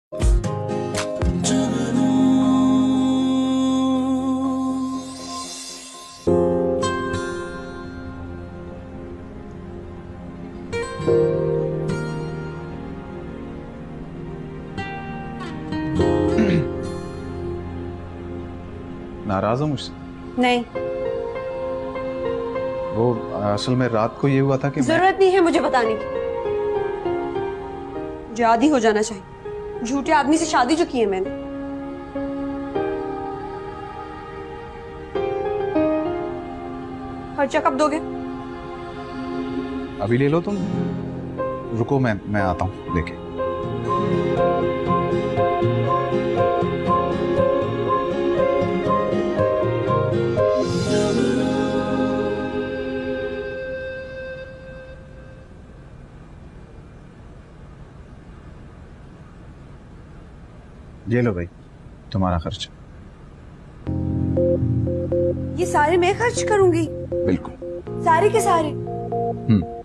नाराज हो मुझसे? नहीं। वो असल में रात को ये हुआ था कि जरूरत नहीं है मुझे बताने की। मुझे आदी हो जाना चाहिए। झूठे आदमी से शादी जो की है मैंने। खर्चा कब दोगे? अभी ले लो तुम। रुको, मैं आता हूँ लेके। ये लो भाई, तुम्हारा खर्च। ये सारे मैं खर्च करूंगी? बिल्कुल। सारे के सारे?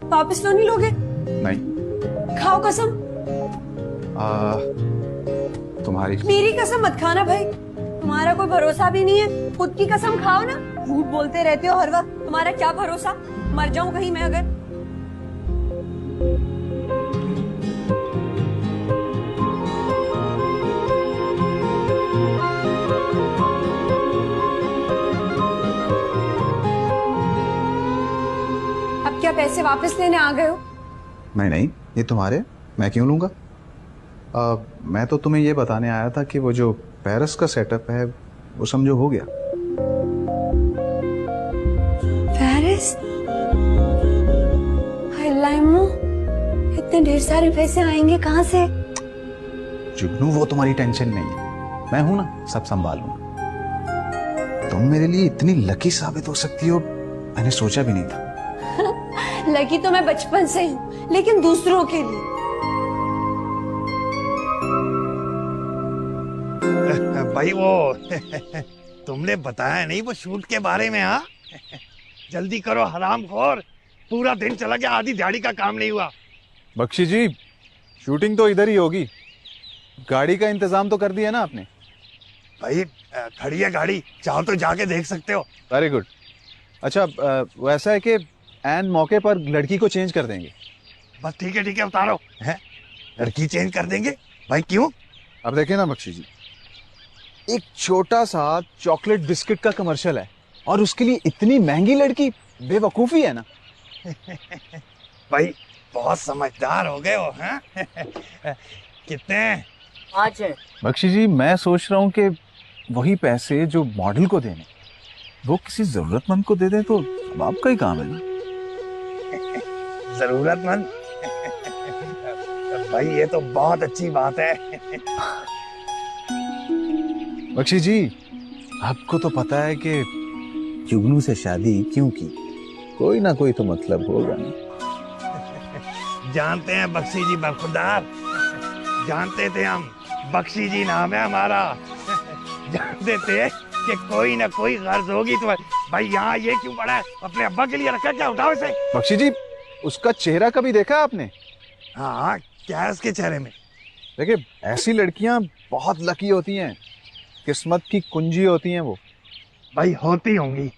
वापस तो नहीं लोगे? नहीं। खाओ कसम। तुम्हारी। मेरी कसम मत खाना भाई, तुम्हारा कोई भरोसा भी नहीं है। खुद की कसम खाओ ना। झूठ बोलते रहते हो हर वक्त, तुम्हारा क्या भरोसा। मर जाऊं कहीं मैं अगर। अब क्या पैसे वापस लेने आ गए हो? नहीं नहीं, ये तुम्हारे, मैं क्यों लूंगा। मैं तो तुम्हें ये बताने आया था कि वो जो पेरिस का सेटअप है वो समझो हो गया। पेरिस? लाइमो, इतने ढेर सारे पैसे आएंगे कहाँ से? जुगनू, वो तुम्हारी टेंशन नहीं है, मैं हूं ना, सब संभाल लूंगा। तुम मेरे लिए इतनी लकी साबित हो सकती हो, मैंने सोचा भी नहीं था। लकी तो मैं बचपन से हूँ, लेकिन दूसरों के लिए। भाई वो तुमने बताया नहीं वो शूट के बारे में? हाँ जल्दी करो हरामखोर, पूरा दिन चला गया, आधी दिहाड़ी का काम नहीं हुआ। बख्शी जी, शूटिंग तो इधर ही होगी, गाड़ी का इंतजाम तो कर दिया ना आपने? भाई खड़ी है गाड़ी, चाहो तो जाके देख सकते हो। Very good. अच्छा, वो ऐसा है कि एन मौके पर लड़की को चेंज कर देंगे। बस ठीक है उतारो। है लड़की चेंज कर देंगे? भाई क्यों? अब देखिए ना बख्शी जी, एक छोटा सा चॉकलेट बिस्किट का कमर्शियल है और उसके लिए इतनी महंगी लड़की, बेवकूफी है ना। भाई बहुत समझदार हो गए हो। हैं कितने? 5 है। बख्शी जी, मैं सोच रहा हूँ कि वही पैसे जो मॉडल को देने, वो किसी जरूरतमंद को दे दें तो अब आपका ही काम है ना। जरूरतमंद? भाई ये तो बहुत अच्छी बात है। बख्शी जी, आपको तो पता है कि जुगनू से शादी क्यों की, कोई ना कोई तो मतलब होगा ना। जानते हैं बख्शी जी बरखुरदार, जानते थे हम, बख्शी जी नाम है हमारा। जानते थे कि कोई ना कोई गर्ज होगी तुम्हारी। भाई यहाँ ये क्यों पड़ा है? अपने अब्बा के लिए रखा क्या? उठाओ इसे। बख्शी जी, उसका चेहरा कभी देखा आपने? हाँ, क्या है उसके चेहरे में? देखिए, ऐसी लड़कियां बहुत लकी होती हैं, किस्मत की कुंजी होती हैं वो। भाई होती होंगी।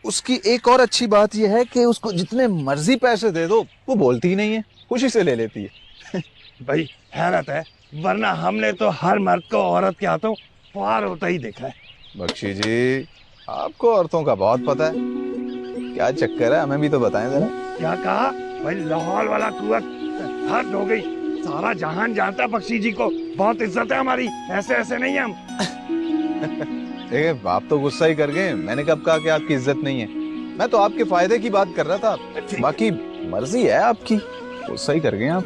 उसकी एक और अच्छी बात यह है कि उसको जितने मर्जी पैसे दे दो वो बोलती ही नहीं है, खुशी से ले लेती है। भाई हैरत है, वरना हमने तो हर मर्द को औरत के हाथों पार होता ही देखा है। बख्शी जी, आपको औरतों का बहुत पता है, क्या चक्कर है, हमें भी तो बताएं जरा। क्या कहा? भाई लाहौल वाला कुवत हद हो गई, सारा जहान जानता है बख्शी जी को, बहुत इज्जत है हमारी, ऐसे ऐसे नहीं हम। देखिए, आप तो गुस्सा ही कर गए, मैंने कब कहा कि आपकी इज्जत नहीं है, मैं तो आपके फायदे की बात कर रहा था, बाकी मर्जी है आपकी, गुस्सा ही कर गए आप।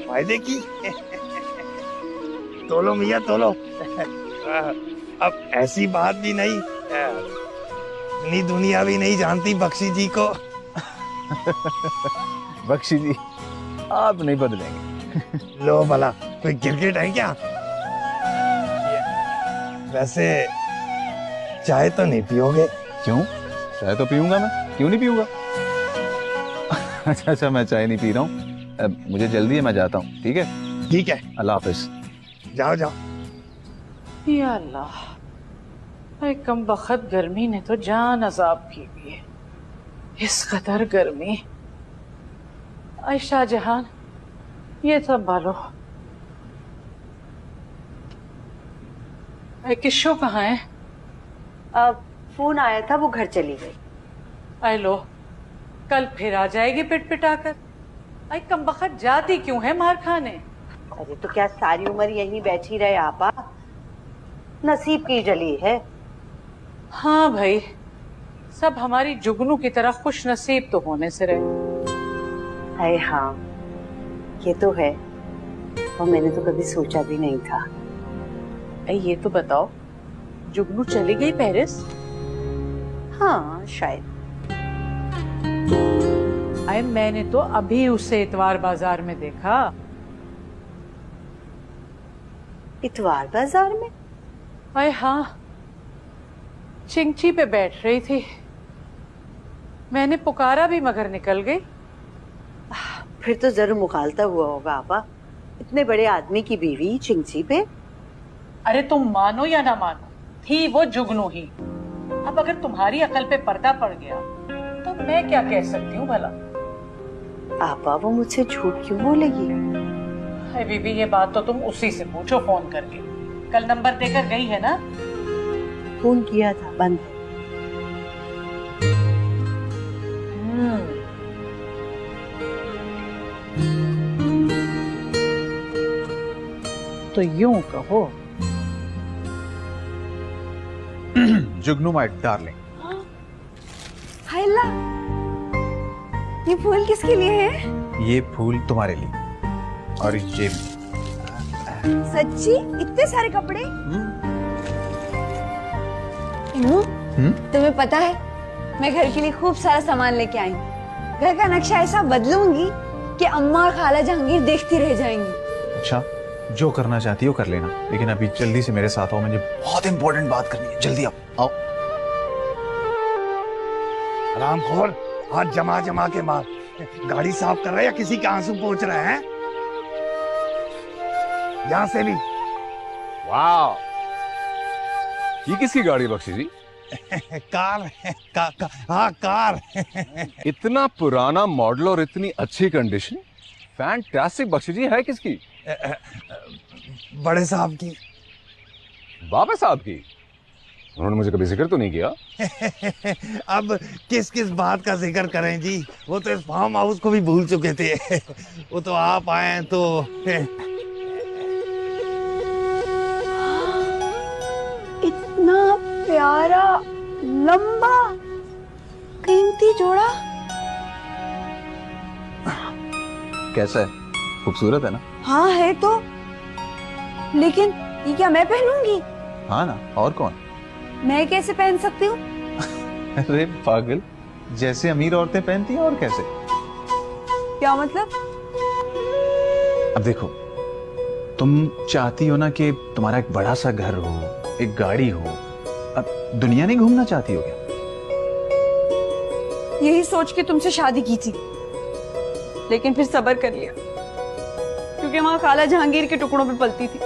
फायदे की? तोलो मियाँ तोलो। अब ऐसी बात भी नहीं, इतनी दुनिया भी नहीं जानती बख्शी जी को। बख्शी जी, आप नहीं बदलेंगे। लो भला, कोई क्रिकेट है क्या? वैसे चाय तो नहीं पियोगे? क्यों? चाय तो पीऊंगा मैं, क्यों नहीं पीऊंगा। अच्छा, मैं चाय नहीं पी रहा हूँ, मुझे जल्दी है, मैं जाता हूँ। ठीक है? ठीक है। अल्लाह हाफिज। जाओ जाओ। या अल्लाह, अरे कम बखत गर्मी ने तो जान अजाब की हुई है। इस कदर गर्मी। अरे शाहजहान, ये संभालो। अरे किशो कहाँ है? अब फोन आया था, वो घर चली गई। अरे लो, कल फिर आ जाएगी पिट पिटाकर। अरे कम बखत जाती क्यों है मार खाने? अरे तो क्या सारी उम्र यहीं बैठी रहे आपा? नसीब की जली है। हाँ भाई, सब हमारी जुगनू की तरह खुश नसीब तो होने से रहे। है हाँ, ये तो है, और मैंने तो कभी सोचा भी नहीं था। अरे ये तो बताओ, जुगनू चली गई पेरिस? हाँ शायद। अरे मैंने तो अभी उसे इतवार बाजार में देखा। इतवार बाजार में? अरे हाँ, चिंची पे बैठ रही थी। मैंने पुकारा भी मगर निकल गई। फिर तो जरूर मुखालता हुआ होगा आपा। इतने बड़े आदमी की बीवी चिंची पे। अरे तुम मानो या ना मानो, थी वो जुगनू ही। अब अगर तुम्हारी अकल पे पर्दा पड़ गया तो मैं क्या कह सकती हूँ भला? आपा वो मुझसे झूठ क्यों बोलेगी? अरे बीबी, ये बात तो तुम उसी से पूछो फोन करके। कल नंबर देकर गई है ना? फोन किया था, बंद है। तो यूं कहो। जुगनू माय डार्लिंग, हाय अल्लाह, ये फूल किसके लिए है? ये फूल तुम्हारे लिए, और ये भी। सच्ची? इतने सारे कपड़े? इन्नू, तुम्हें पता है मैं घर के लिए खूब सारा सामान लेके आई हूँ। घर का नक्शा ऐसा बदलूंगी कि अम्मा और खाला जहांगीर देखती रह जाएंगी। अच्छा, जो करना चाहती हो कर लेना, लेकिन अभी जल्दी से मेरे साथ आओ, मुझे बहुत इंपॉर्टेंट बात करनी है। जल्दी आओ। हरामखोर, हाथ जमा जमा के मार। गाड़ी साफ कर रहा है या किसी के आंसू पोंछ रहा है? यहाँ से भी। वाह, ये किसकी गाड़ी है बख्शी जी? कार है, हाँ कार। इतना पुराना मॉडल और इतनी अच्छी कंडीशन, फैंटास्टिक। बख्शी जी है किसकी? बड़े साहब की। बाबा साहब की? उन्होंने मुझे कभी जिक्र तो नहीं किया। अब किस किस बात का जिक्र करें जी, वो तो इस फार्म हाउस को भी भूल चुके थे। वो तो आप आए तो। इतना प्यारा, लंबा, कीमती जोड़ा। कैसा है? खूबसूरत है ना? हाँ है तो, लेकिन ये क्या मैं पहनूंगी? हाँ ना, और कौन? मैं कैसे पहन सकती हूँ? अरे पागल, जैसे अमीर औरतें पहनती हैं, और कैसे? क्या मतलब? अब देखो, तुम चाहती हो ना कि तुम्हारा एक बड़ा सा घर हो, एक गाड़ी हो। अब दुनिया नहीं घूमना चाहती हो क्या? यही सोच के तुमसे शादी की थी, लेकिन फिर सब्र कर लिया, क्योंकि वहां खाला जहांगीर के टुकड़ों पे पलती थी।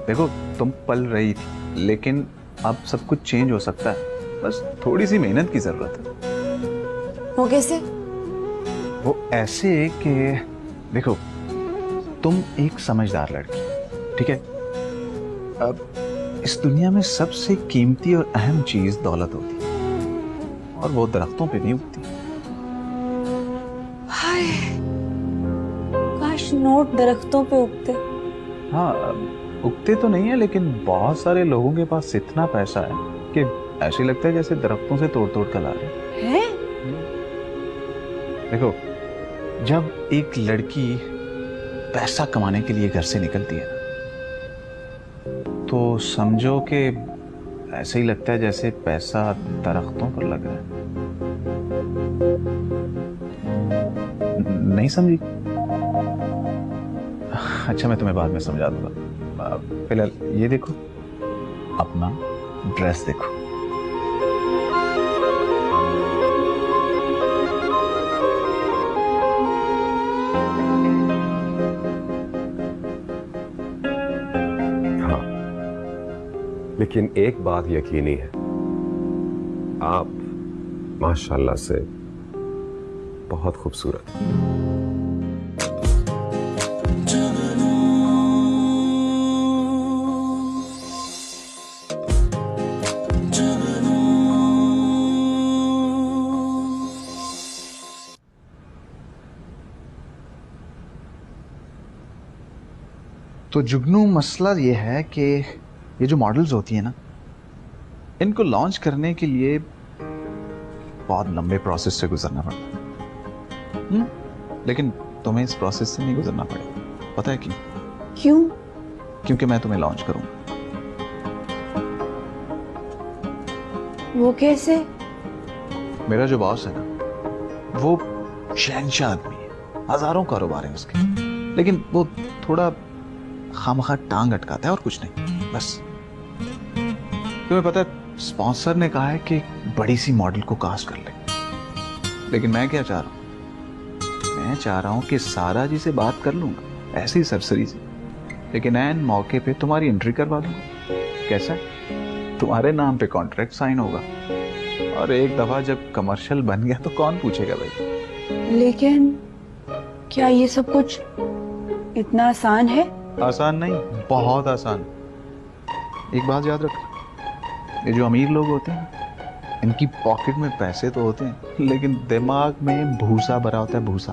देखो, तुम पल रही थी, लेकिन अब सब कुछ चेंज हो सकता है। बस थोड़ी सी मेहनत की जरूरत है। वो कैसे? वो ऐसे कि देखो, तुम एक समझदार लड़की, ठीक है? अब इस दुनिया में सबसे कीमती और अहम चीज दौलत होती है, और वो दरख्तों पे नहीं उगती। हाय, काश नोट दरख्तों पे उगते। हाँ, उगते तो नहीं है, लेकिन बहुत सारे लोगों के पास इतना पैसा है कि ऐसे लगता है जैसे दरख्तों से तोड़ तोड़ कर ला रहे हैं। देखो, जब एक लड़की पैसा कमाने के लिए घर से निकलती है तो समझो कि ऐसे ही लगता है जैसे पैसा दरख्तों पर लग रहा है। नहीं समझी? अच्छा, मैं तुम्हें बाद में समझा दूंगा। फिलहाल ये देखो, अपना ड्रेस देखो। लेकिन एक बात यकीनी है, आप माशाल्लाह से बहुत खूबसूरत हैं। तो जुगनू, मसला ये है कि ये जो मॉडल्स होती हैं ना, इनको लॉन्च करने के लिए बहुत लंबे प्रोसेस से गुजरना पड़ता है। लेकिन तुम्हें इस प्रोसेस से नहीं गुजरना पड़ेगा। पता है क्यों? क्यों? क्योंकि मैं तुम्हें लॉन्च करूंगा। वो कैसे? मेरा जो बॉस है ना, वो शहंशाह आदमी है, हजारों कारोबार हैं उसके, लेकिन वो थोड़ा खामखा टांग अटकाता है और कुछ नहीं, बस। तुम्हें पता है, स्पॉन्सर ने कहा है कि बड़ी सी मॉडल को कास्ट कर ले, लेकिन मैं क्या चाह रहा हूं? मैं चाह रहा हूं कि सारा जी से बात कर लूंगा, ऐसी सरसरी से, लेकिन ऐन मौके पे तुम्हारी एंट्री करवा दूंगा। कैसा? तुम्हारे नाम पे कॉन्ट्रैक्ट साइन होगा, और एक दफा जब कमर्शियल बन गया तो कौन पूछेगा भाई। लेकिन क्या ये सब कुछ इतना आसान है? आसान नहीं, बहुत आसान। एक बात याद रखो, ये जो अमीर लोग होते हैं, इनकी पॉकेट में पैसे तो होते हैं, लेकिन दिमाग में भूसा भरा होता है, भूसा।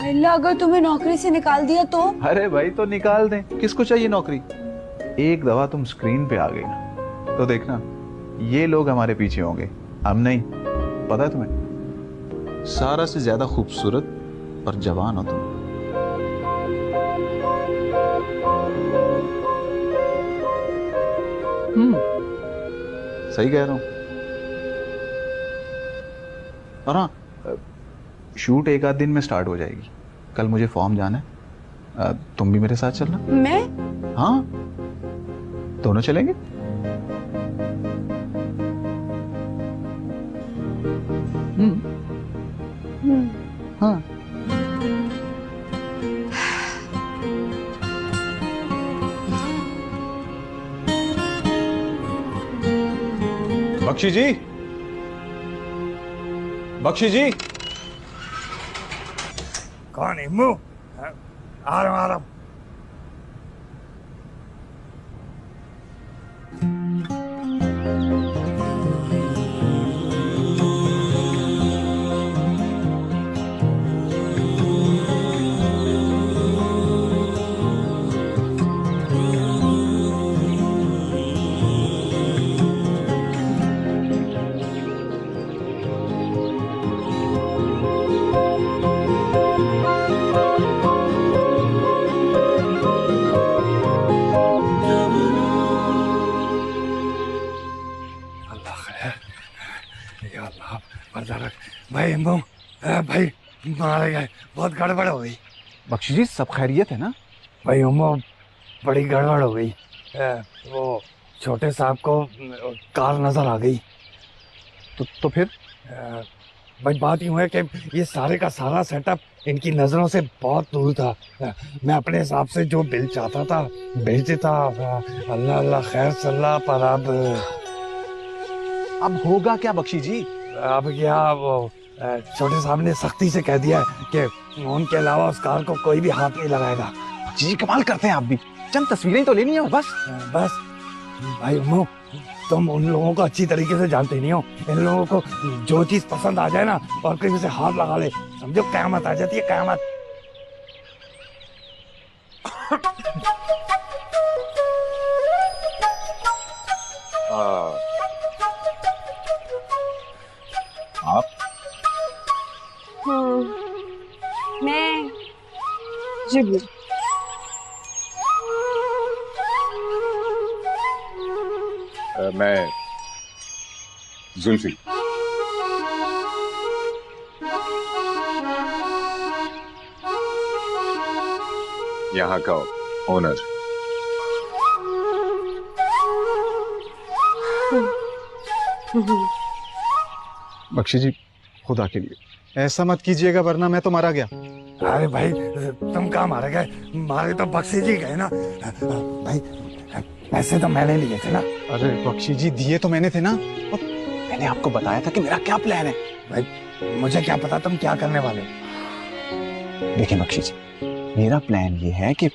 अल्लाह, अगर तुम्हें नौकरी से निकाल दिया तो? अरे भाई, तो निकाल दें, किसको चाहिए नौकरी? एक दफा तुम स्क्रीन पे आ गई ना, तो देखना ये लोग हमारे पीछे होंगे, हम नहीं। पता है तुम्हें, सारा से ज्यादा खूबसूरत और जवान हो तुम। सही कह रहा हूं। और हाँ, शूट एक आध दिन में स्टार्ट हो जाएगी। कल मुझे फॉर्म जाना है, तुम भी मेरे साथ चलना। मैं? हाँ, दोनों चलेंगे। हाँ। बख्शी जी, बख्शी जी। कौन है? मुंह आ रहा हूं, आ रहा हूं। भाई भाई मारा गया, बहुत गड़बड़ हो गई। बख्शी जी, सब खैरियत है ना? भाई उम्मो, बड़ी गड़बड़ हो गई। वो छोटे साहब को कार नजर आ गई। तो फिर? भाई बात यूं है कि ये सारे का सारा सेटअप इनकी नजरों से बहुत दूर था। मैं अपने हिसाब से जो बिल चाहता था भेज देता। अल्लाह अल्लाह खैर सल्ला, पर अब होगा क्या बख्शी जी? अब क्या, वो छोटे साहब ने सख्ती से कह दिया है कि उनके अलावा उस कार को कोई भी हाथ नहीं लगाएगा। जी, कमाल करते हैं आप भी। चंद तस्वीरें तो लेनी है बस। बस भाई उम्मो, तुम उन लोगों को अच्छी तरीके से जानते नहीं हो। इन लोगों को जो चीज पसंद आ जाए ना और कहीं से हाथ लगा ले, समझो कयामत आ जाती है, कयामत। आप? मैं जुगनू। मैं जुल्फी। यहाँ का ओनर। बख्शी जी, खुदा के लिए ऐसा मत कीजिएगा, वरना मैं तो मारा गया। अरे भाई, तुम कहाँ मारे गए? मारे तो बख्शी जी गए ना। भाई पैसे तो मैंने लिए थे ना। अरे बख्शी जी दिए तो मैंने थे ना, और मैंने आपको बताया था कि मेरा क्या प्लान है। भाई मुझे क्या पता तुम क्या करने वाले हो। देखिए बख्शी जी, मेरा प्लान ये है कि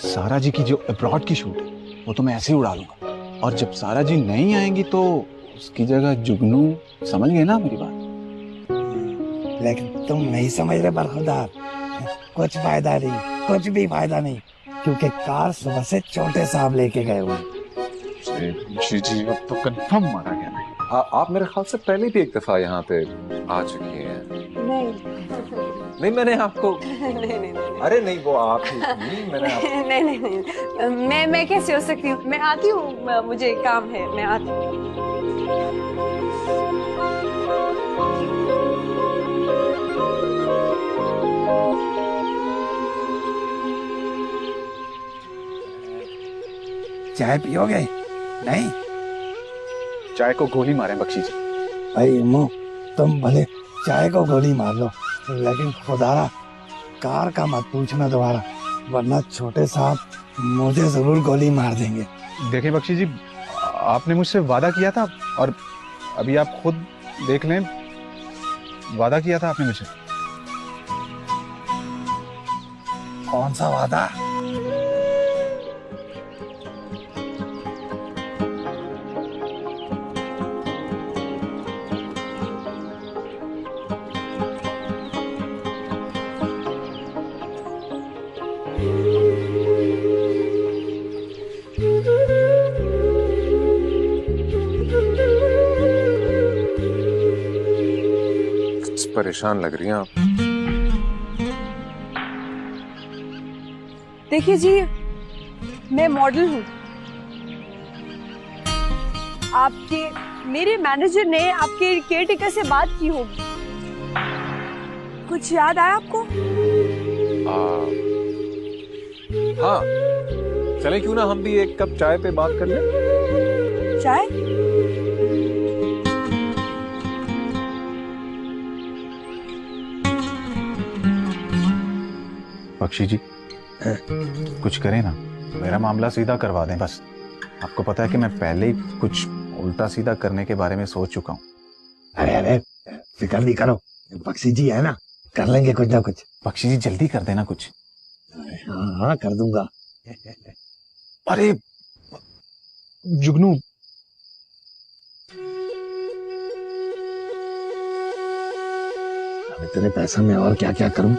सारा जी की जो अब्रॉड की शूट है वो तो मैं ऐसे ही उड़ा लूंगा, और जब सारा जी नहीं आएंगी तो उसकी जगह जुगनू, समझ गए ना मेरी बात? लेकिन तुम नहीं समझ रहे बरखुरदार, कुछ फायदा नहीं, कुछ भी फायदा नहीं, क्योंकि कार सुबह से छोटे साहब लेके गए हुए। बख्शी जी अब तो कंफर्म मारा गया नहीं। आप मेरे ख्याल से पहले भी एक दफा यहाँ पे आ चुकी हैं। नहीं मैंने आपको अरे नहीं वो आप ही नहीं, मैंने आप... नहीं मैं कैसे हो सकती हूँ, मैं आती हूँ, मुझे काम है, मैं आती हूँ। चाय पियोगे? नहीं चाय को गोली मारे बख्शी जी। भाई अम्मू, तुम भले चाय को गोली मार लो, लेकिन खुदारा कार का मत पूछना दोबारा, वरना छोटे साहब मुझे जरूर गोली मार देंगे। देखिए बख्शी जी, आपने मुझसे वादा किया था, और अभी आप खुद देख लें, वादा किया था आपने मुझसे। कौन सा वादा? परेशान लग रही हैं आप। देखिए जी, मैं मॉडल हूँ। आपके मेरे मैनेजर ने आपके केयरटेकर से बात की होगी, कुछ याद आया आपको? हाँ चले क्यों ना हम भी एक कप चाय पे बात कर लें। चाय? बख्शी जी कुछ करें ना, मेरा मामला सीधा करवा दें बस। आपको पता है कि मैं पहले ही कुछ उल्टा सीधा करने के बारे में सोच चुका हूँ। अरे अरे फिक्र नहीं करो, बख्शी जी है ना, कर लेंगे कुछ ना कुछ। बख्शी जी जल्दी कर देना कुछ। हाँ हाँ कर दूंगा। अरे जुगनू, अब इतने पैसा में और क्या क्या करूं।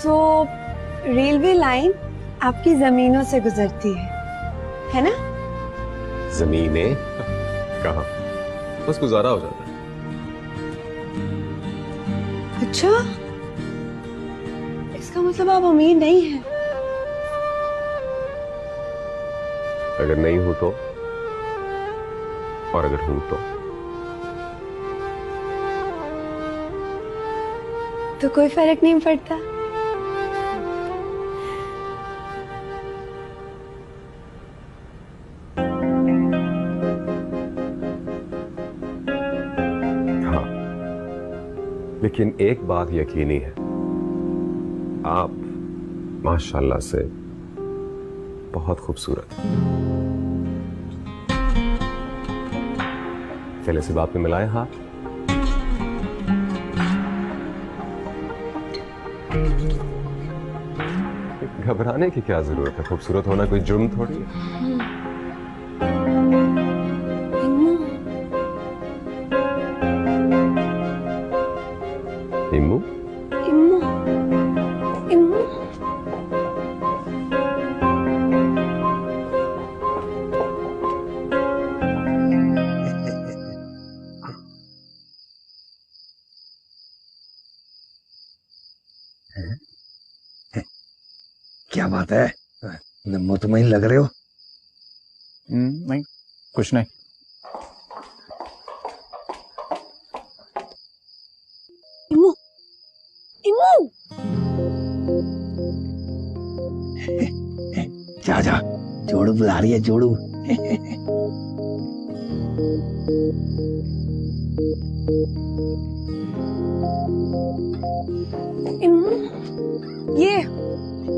तो रेलवे लाइन आपकी जमीनों से गुजरती है ना? जमीनें कहाँ, बस गुजारा हो जाता है। अच्छा, इसका मतलब आप अमीर नहीं हैं। अगर नहीं हूं तो, और अगर हूं तो कोई फर्क नहीं पड़ता। हाँ, लेकिन एक बात यकीनी है, आप माशाल्लाह से बहुत खूबसूरत हैं। चले इसी बात में मिलाए हाथ। घबराने की क्या जरूरत है, खूबसूरत होना कोई जुर्म थोड़ी है। इम्मू, इम्मू, इम्मू। क्या बात है, मुतमईन लग रहे हो। नहीं कुछ नहीं। इम्मू, इम्मू। जा जा जोड़ू बुला रही है, जोड़ू।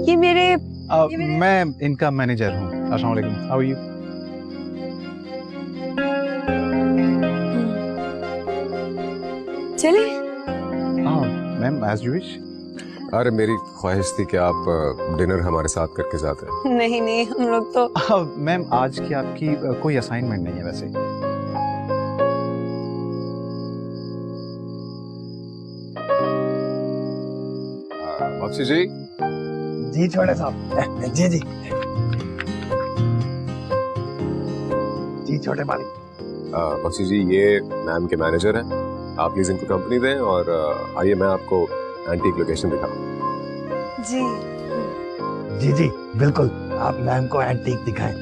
ये मेरे मैं इनका मैनेजर हूँ। अस्सलाम वालेकुम, हाउ आर यू? चले मैम एज यू विश। अरे मेरी ख्वाहिश थी कि आप डिनर हमारे साथ करके जाते हैं। नहीं नहीं, हम लोग तो मैम आज की आपकी कोई असाइनमेंट नहीं है वैसे। बख्शी जी। जी छोटे साहब। जी जी जी छोटे मालिक। बख्शी जी, ये मैम के मैनेजर हैं। आप प्लीज इनको कंपनी दें और आइए मैं आपको एंटीक लोकेशन दिखाऊं। जी जी जी बिल्कुल, आप मैम को एंटीक दिखाएं।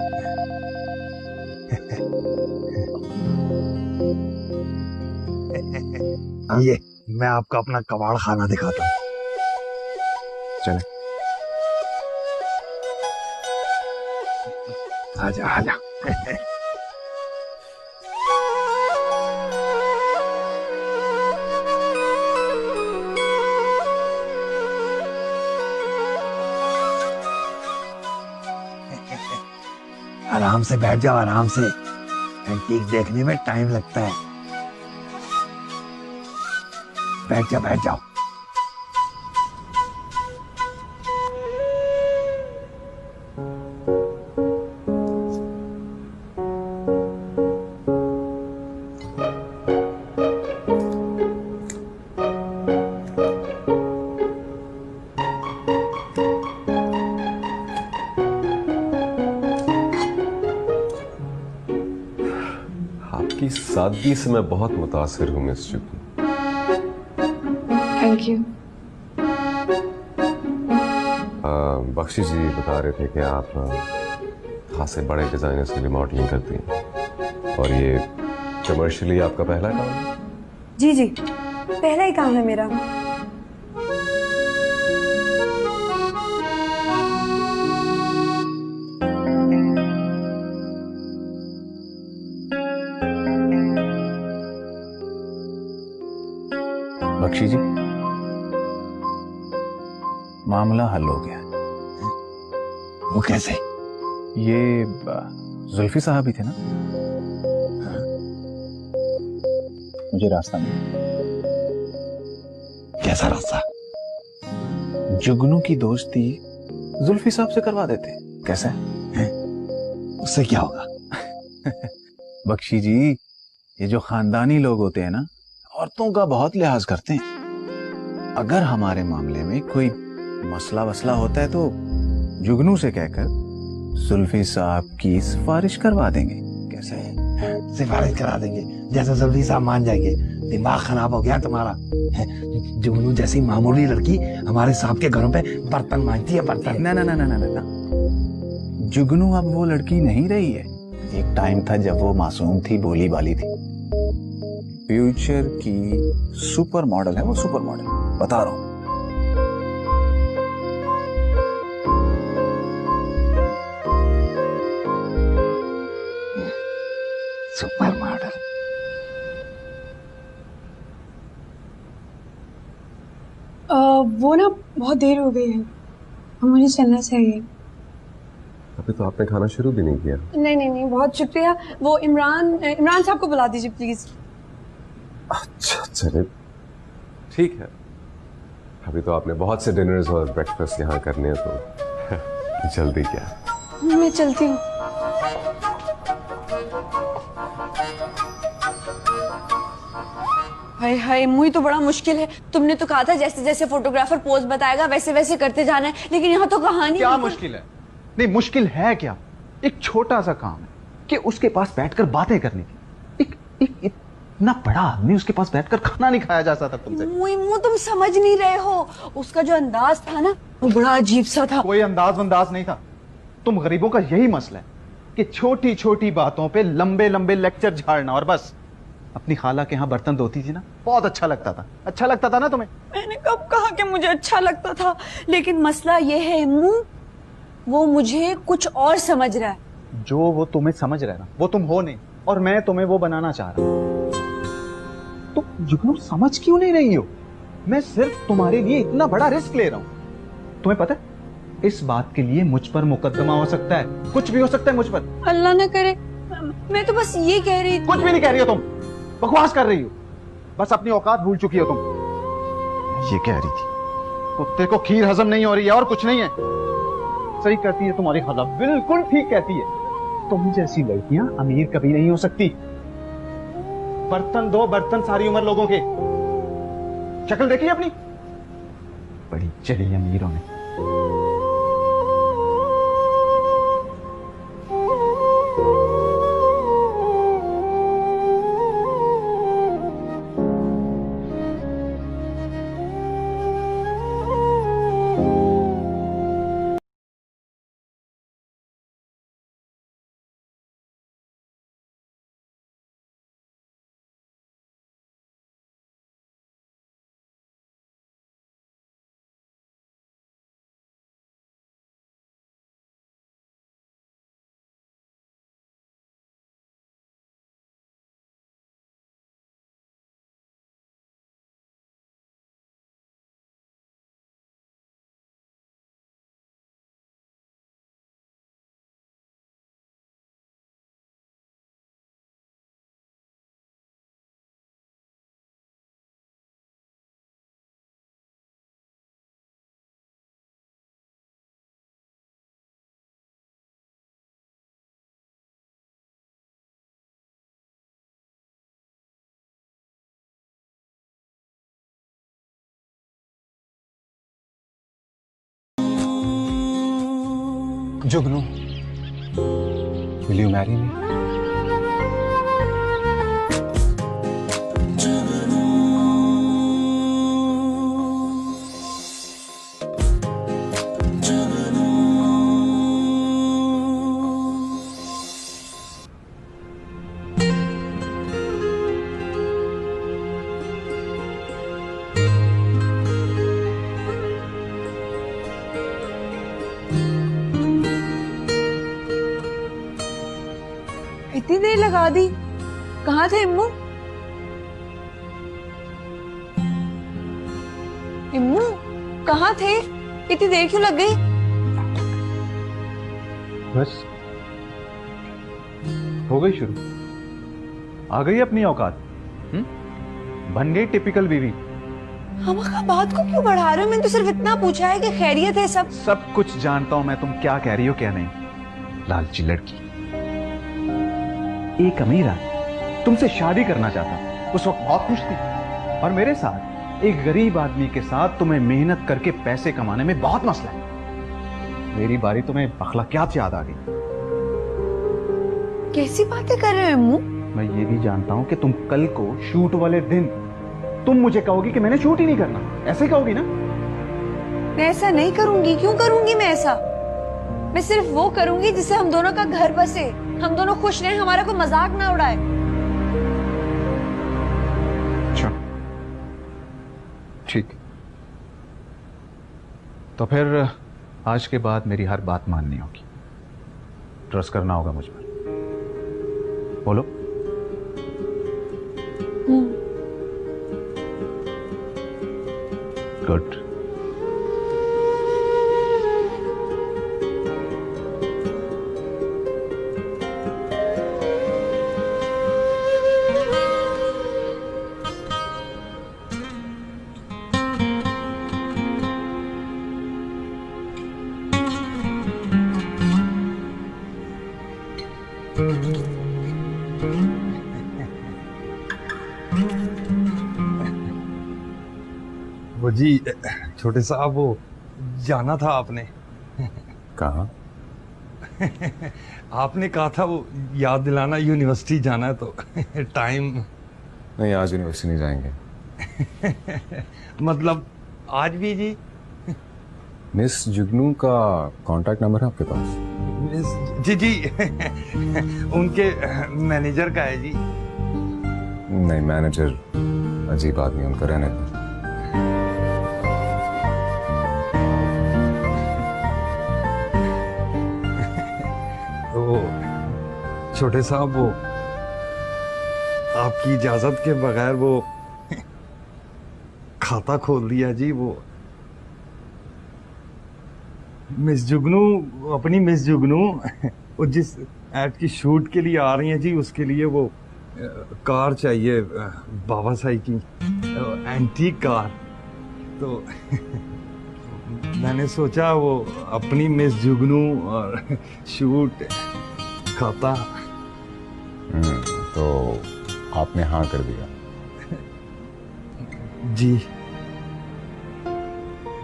ये मैं आपको अपना कबाड़ खाना दिखाता हूँ। चले। आजा आजा। आराम से बैठ जाओ, आराम से। एंटीक देखने में टाइम लगता है। बैठ जाओ बैठ जाओ। आपकी सादगी से मैं बहुत मुतासिर हूँ miss Jugnu. Thank you. Bakhshi जी बता रहे थे कि आप खासे बड़े डिजाइनर्स के लिए मॉडलिंग करती हैं और ये कमर्शियली आपका पहला काम है? जी जी, पहला ही काम है मेरा। बख्शी जी, मामला हल हो गया। वो कैसे? ये जुल्फी साहब ही थे ना? मुझे रास्ता नहीं। कैसा रास्ता? जुगनू की दोस्ती जुल्फी साहब से करवा देते। कैसा है? उससे क्या होगा? बख्शी जी, ये जो खानदानी लोग होते हैं ना, औरतों का बहुत लिहाज करते हैं। अगर हमारे मामले में कोई मसला वसला होता है तो जुगनू से कहकर जुल्फी साहब की सिफारिश करवा देंगे। कैसे है? सिफारिश करा देंगे, जैसे जुल्फी साहब मान जाएंगे। दिमाग खराब हो गया तुम्हारा? जुगनू जैसी मामूली लड़की हमारे साहब के घरों पे बर्तन मांजती है, बर्तन। ना ना ना ना ना ना, जुगनू अब वो लड़की नहीं रही है। एक टाइम था जब वो मासूम थी, भोली भाली थी। फ्यूचर की सुपर मॉडल है वो, सुपर मॉडल बता रहा हूं। Super model. वो ना बहुत देर हो गई है, मुझे चलना चाहिए। अभी तो आपने खाना शुरू भी नहीं किया। नहीं नहीं नहीं, बहुत शुक्रिया। वो इमरान साहब को बुला दीजिए प्लीज। अच्छा चले ठीक है। अभी तो आपने बहुत से डिनर्स और ब्रेकफास्ट यहाँ करने हैं तो जल्दी क्या। मैं चलती हूँ। हाय हाय, मुझे तो बड़ा मुश्किल है। तुमने तो कहा था जैसे जैसे फोटोग्राफर पोज बताएगा वैसे वैसे करते जाना है, लेकिन यहाँ तो कहानी क्या मुश्किल है? नहीं, मुश्किल है क्या? एक छोटा सा काम है कि उसके पास बैठकर बातें करनी थी। एक इतना बड़ा आदमी, उसके पास बैठकर खाना नहीं खाया जा सकता तुमसे। मुझे तुम समझ नहीं रहे हो। उसका जो अंदाज था ना, वो बड़ा अजीब सा था। कोई अंदाज नहीं था। तुम गरीबों का यही मसला है कि छोटी छोटी बातों पे लंबे लंबे लेक्चर झाड़ना और बस। अपनी खाला के यहाँ बर्तन धोती थी ना, बहुत अच्छा लगता था। अच्छा लगता था ना तुम्हें? मैंने कब कहा कि मुझे अच्छा लगता था? लेकिन मसला ये है इम्मू वो मुझे कुछ और समझ रहा है। जो वो तुम्हें समझ रहा है ना, वो तुम हो नहीं, और मैं तुम्हें वो बनाना चाह रहा हूं। तुम जुगनू समझ क्यों नहीं रही हो? मैं सिर्फ तुम्हारे लिए इतना बड़ा रिस्क ले रहा हूं। तुम्हें पता है इस बात के लिए मुझ पर मुकदमा हो सकता है, कुछ भी हो सकता है मुझ पर। अल्लाह ना करे। मैं तो बस ये कह रही थी। कुछ भी नहीं कह रही हो तुम, बकवास कर रही हो। बस अपनी औकात भूल चुकी हो तुम। ये कह रही थी कुत्ते को खीर हजम नहीं हो रही है और कुछ नहीं है। सही कहती है तुम्हारी खाला, बिल्कुल ठीक कहती है। तुम जैसी लड़कियां अमीर कभी नहीं हो सकती। बर्तन दो बर्तन सारी उम्र लोगों के। शक्ल देखी अपनी, बड़ी चली अमीरों ने। जुगनू, will you marry me? इतनी देर लगा दी। कहाँ थे इम्मू? इम्मू कहाँ थे? इतनी देर क्यों लग गई? बस हो गई शुरू। आ गई अपनी औकात। बन गई टिपिकल बीवी। हम बात को क्यों बढ़ा रहे हो? मैंने तो सिर्फ इतना पूछा है कि खैरियत है सब। सब कुछ जानता हूं मैं, तुम क्या कह रही हो क्या नहीं। लालची लड़की। एक अमीर आदमी तुमसे शादी करना चाहता, उस वक्त बहुत खुश थी, और मेरे साथ एक गरीब आदमी के साथ तुम्हें मेहनत करके पैसे कमाने में बहुत मसला है। मेरी बारी तुम्हें अखलाकियात याद आ गई। कैसी बातें कर रहे हो अम्मू? मैं ये भी जानता हूं कि तुम कल को शूट वाले दिन तुम मुझे कहोगी कि मैंने शूट ही नहीं करना, ऐसे कहोगी ना? मैं ऐसा नहीं करूंगी। क्यों करूंगी मैं ऐसा? मैं सिर्फ वो करूंगी जिससे हम दोनों का घर बसे, हम दोनों खुश रहें, हमारा कोई मजाक ना उड़ाए। अच्छा ठीक, तो फिर आज के बाद मेरी हर बात माननी होगी, ट्रस्ट करना होगा मुझ पर। बोलो। गुड। वो जी छोटे साहब, वो जाना था आपने। कहाँ? आपने कहा था वो याद दिलाना, यूनिवर्सिटी जाना है तो टाइम। नहीं, आज यूनिवर्सिटी नहीं जाएंगे। मतलब आज भी जी? मिस जुगनू का कांटेक्ट नंबर है आपके पास? जी जी उनके मैनेजर का है जी। नहीं, मैनेजर अजीब आदमी, उनका रहने दो। छोटे साहब, वो आपकी इजाजत के बगैर वो खाता खोल दिया जी। वो मिस जुगनू, अपनी मिस जुगनू वो जिस एड की शूट के लिए आ रही हैं जी, उसके लिए वो कार चाहिए, बाबा साई की एंटीक कार। तो मैंने सोचा वो अपनी मिस जुगनू और शूट खाता। तो आपने हाँ कर दिया? जी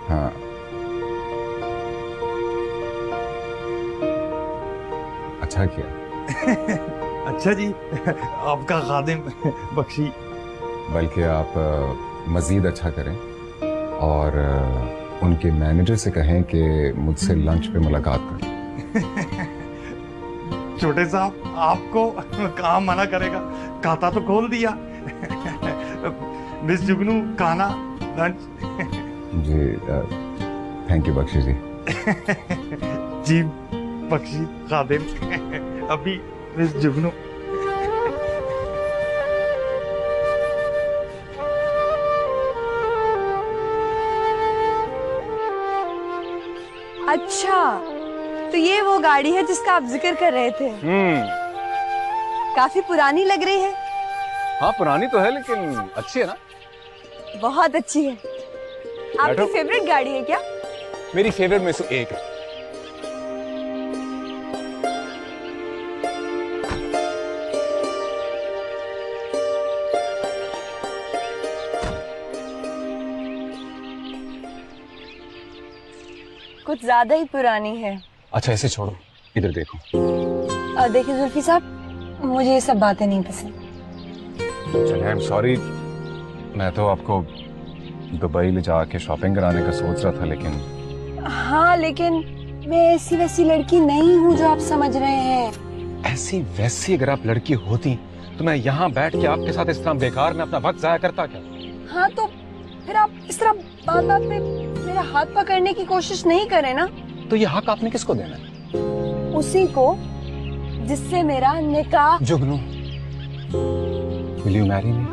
हाँ। अच्छा किया। अच्छा जी, आपका खादिम बख्शी। बल्कि आप मजीद अच्छा करें और उनके मैनेजर से कहें कि मुझसे लंच पे मुलाकात करें। छोटे साहब, आपको कहाँ मना करेगा, खाता तो खोल दिया। मिस जुगनू, खाना, लंच। जी थैंक यू बख्शी जी। जी बख्शी खादिम, अभी मिस जुगनू। अच्छा, तो ये वो गाड़ी है जिसका आप जिक्र कर रहे थे। काफी पुरानी लग रही है। हाँ पुरानी तो है लेकिन अच्छी है ना। बहुत अच्छी है। आपकी बैठो। फेवरेट गाड़ी है क्या? मेरी फेवरेट में से एक है। कुछ ज्यादा ही पुरानी है। अच्छा इसे छोड़ो, इधर देखो। देखिए जुल्फी साहब, मुझे ये सब बातें नहीं पसंद। चलिए आई एम सॉरी, मैं तो आपको दुबई ले जाके शॉपिंग कराने का सोच रहा था, लेकिन हाँ, लेकिन मैं ऐसी वैसी लड़की नहीं हूँ जो आप समझ रहे हैं। ऐसी वैसी अगर आप लड़की होती तो मैं यहाँ बैठ के आपके साथ इस तरह बेकार में अपना वक्त जाया करता क्या? हाँ, तो फिर आप इस तरह बात बात में मेरा हाथ पकड़ने की कोशिश नहीं करें ना। तो ये हक आपने किसको देना है? उसी को जिससे मेरा निकाह। Jugnu, will you marry me?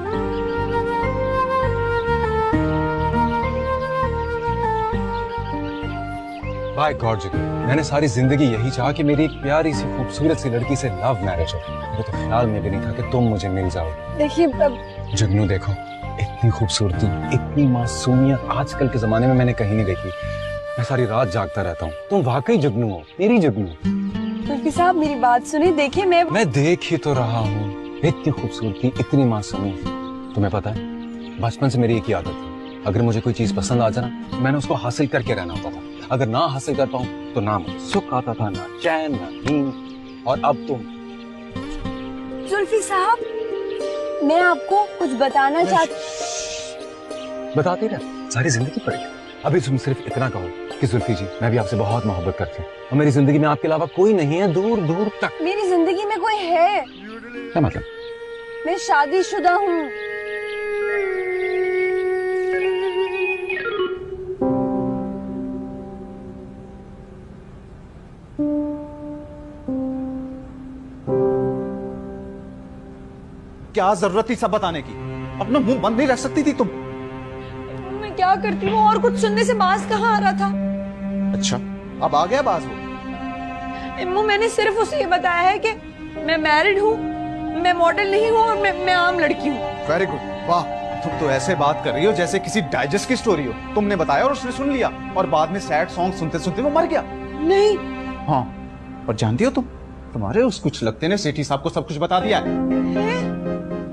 By God Jugnu, मैंने सारी जिंदगी यही चाहा कि मेरी एक प्यारी सी खूबसूरत सी लड़की से लव मैरिज हो। मुझे तो ख्याल में भी नहीं था कि तुम मुझे मिल जाओ। देखिए जुगनू देखो, इतनी खूबसूरती, इतनी मासूमियत आजकल के जमाने में मैंने कहीं नहीं देखी। मैं सारी रात जागता रहता हूँ। तुम वाकई जुगनू हो, मेरी जुगनू। जुल्फी साहब, मेरी बात सुनिए। देखिए मैं देख ही तो रहा हूँ, इतनी खूबसूरती, इतनी मासूमियत। तुम्हें पता है, बचपन से मेरी एक ही आदत थी, अगर मुझे कोई चीज पसंद आ जाए ना, मैंने उसको हासिल करके रहना होता था। अगर ना हासिल कर पाऊं तो ना मुझे सुख आता था, ना चैन, ना नींद। और अब तुम। जुल्फी साहब, मैं आपको कुछ बताना चाहती। बताती रह, सारी जिंदगी पड़ेगी। अभी तुम सिर्फ इतना कहो कि जुल्फी जी, मैं भी आपसे बहुत मोहब्बत करती हूँ और मेरी जिंदगी में आपके अलावा कोई नहीं है, दूर दूर तक। मेरी जिंदगी में कोई है। क्या मतलब? मैं शादीशुदा हूँ। क्या जरूरत थी सब बताने की? अपना मुंह बंद नहीं रख सकती थी तुम? मैं क्या करती हूँ, और कुछ सुनने से बाज कहाँ आ रहा था। अच्छा, अब आ गया बाज वो? इम्मू, मैंने सिर्फ उसे ये बताया है कि मैं मैरिड हूँ, मैं मॉडल नहीं हूँ और मैं आम लड़की हूँ। वेरी गुड, वाह। तुम तो ऐसे बात कर रही हो जैसे किसी डाइजेस्ट की स्टोरी हो। तुमने बताया और उसने सुन लिया और बाद में सैड सॉन्ग सुनते सुनते वो मर गया। नहीं। हाँ, और जानती हो तुम्हारे उस कुछ लगते ने सेठी साहब को सब कुछ बता दिया है।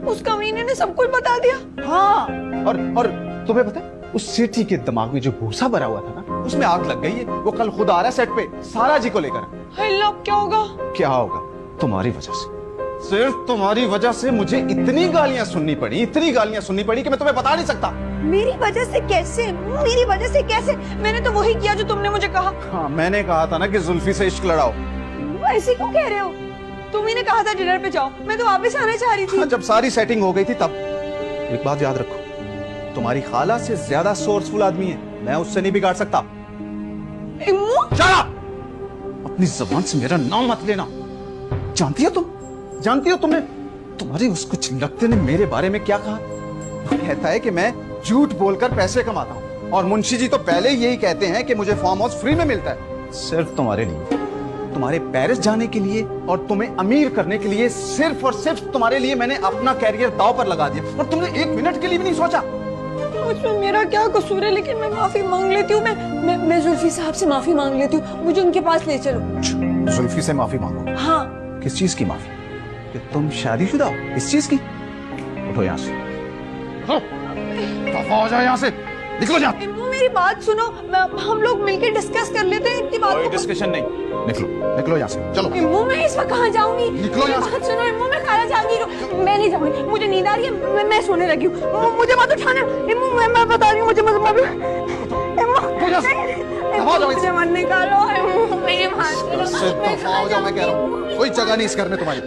उस कमीने ने सब कुछ बता दिया। हाँ, और तुम्हें पता है, उस सेठी के दिमाग में जो भूसा भरा हुआ था ना, उसमें आग लग गई है। वो कल खुद आ रहा है सेट पे, सारा जी को लेकर। अब क्या होगा? क्या होगा? तुम्हारी वजह से, सिर्फ तुम्हारी वजह से मुझे इतनी गालियां सुननी पड़ी, इतनी गालियां सुननी पड़ी कि मैं तुम्हें बता नहीं सकता। मेरी वजह से कैसे? मेरी वजह से कैसे? मैंने तो वही किया जो तुमने मुझे कहा। हाँ, मैंने कहा था ना कि जुल्फी से इश्क लड़ाओ। ऐसे क्यों कह रहे हो? तुम ही ने कहा था डिनर पे जाओ, मैं तो वापस आना चाह रही थी। हाँ, जब सारी सेटिंग हो गई थी तब। एक बात याद रखो, तुम्हारी खाला से ज्यादा सोर्सफुल आदमी है, मैं उससे नहीं बिगाड़ सकता। इम्मू, चला! अपनी जबान से मेरा नाम मत लेना। जानती हो तुम, जानती हो तुमने तुम्हारे उस कुछ लगते ने मेरे बारे में क्या कहा? वो कहता है कि मैं झूठ बोलकर पैसे कमाता हूँ, और मुंशी जी तो पहले ही यही कहते हैं कि मुझे फार्म हाउस फ्री में मिलता है, सिर्फ तुम्हारे लिए, तुम्हारे पेरिस जाने के लिए और तुम्हें अमीर करने के लिए। सिर्फ और सिर्फ तुम्हारे लिए मैंने अपना कैरियर दांव पर लगा दिया, और तुमने एक मिनट के लिए भी नहीं सोचा। उसमें मेरा क्या कसूर है? लेकिन मैं माफी मांग लेती हूँ। मैं जुल्फी साहब से माफी मांग लेती हूँ, मुझे उनके पास ले चलो। जुल्फी से माफी मांगो? हाँ। किस चीज की माफी? कि तुम शादीशुदा हो, इस चीज की? उठो यहाँ से, उठो, दफा हो जाओ यहाँ से, निकलो यहाँ। इम्मू मेरी बात सुनो, हम लोग मिलकर डिस्कस कर लेते हैं इतनी बात। कोई डिस्कशन नहीं, निकलो, निकलो यहाँ से, चलो। इम्मू मैं इस वक्त कहाँ जाऊंगी? निकलो यहाँ से। बात सुनो इम्मू, मैं खाला जहांगीर हूँ, मैं नहीं जाऊंगी, मुझे नींद आ रही है, मैं सोने लगी हूँ, मुझे मत उठाना। इम्मू मैं बता रही हूँ, मुझे मत मुझे मत निकालो। इम्मू मेरी बात सुनो, मैं कह रहा हूँ कोई जगह नहीं इस घर में तुम्हारी।